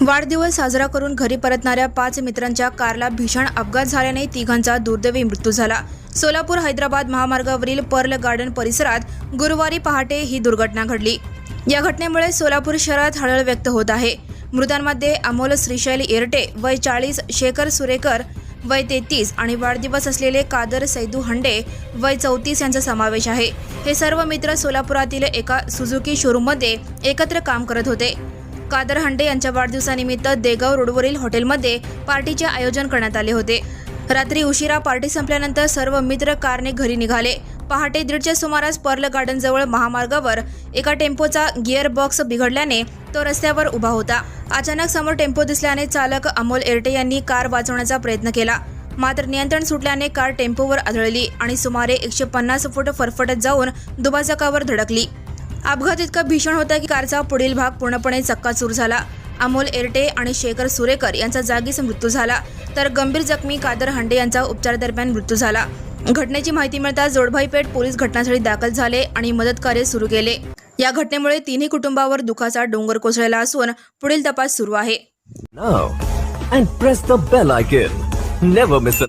वाढदिवस साजरा करून घरी परतणाऱ्या 5 मित्रांच्या कारला भीषण अपघात झाल्याने तिघांचा दुर्दैवी मृत्यू झाला। सोलापूर हैदराबाद महामार्गावरील पर्ल गार्डन परिसरात गुरुवारी पहाटे ही दुर्घटना घडली। या घटनेमुळे सोलापूर शहरात हळहळ व्यक्त होत आहे। मृतांमध्ये अमोल श्रीशैल येरटे वय 40, शेखर सुरेकर वय 33 आणि वाढदिवस असलेले कादर सैदू हंडे वय 34 यांचा समावेश आहे। हे सर्व मित्र सोलापुरातील एका सुझुकी शोरूममध्ये एकत्र काम करत होते। कादर हंडे यांच्या वाढदिवसानिमित्त देगाव रोडवरील हॉटेलमध्ये पार्टीचे आयोजन करण्यात आले होते। रात्री उशिरा पार्टी संपल्यानंतर सर्व मित्र कारने घरी निघाले। पहाटे 1:30च्या सुमारास पर्ल गार्डन जवळ महामार्गावर एका टेम्पोचा गिअर बॉक्स बिघडल्याने तो रस्त्यावर उभा होता। अचानक समोर टेम्पो दिसल्याने चालक अमोल येरटे यांनी कार वाचवण्याचा प्रयत्न केला, मात्र नियंत्रण सुटल्याने कार टेम्पोवर आदळली आणि सुमारे 150 फूट फरफटत जाऊन दुभाजकावर धडकली। अपघात इतका भीषण होता की कारचा पुढील भाग पूर्णपणे चक्काचूर झाला। अमोल येरटे आणि शेखर सुरेकर यांचा जागीच मृत्यू झाला, तर गंभीर जखमी कादर हंडे यांचा उपचारादरम्यान मृत्यू झाला। घटनेची माहिती मिळताच जोडभाईपेठ पोलीस घटनास्थळी दाखल झाले आणि मदत कार्य सुरू केले। या घटनेमुळे तिन्ही कुटुंबावर दुःखाचा डोंगर कोसळला असून पुढील तपास सुरू आहे। Now and press the bell icon. Never miss a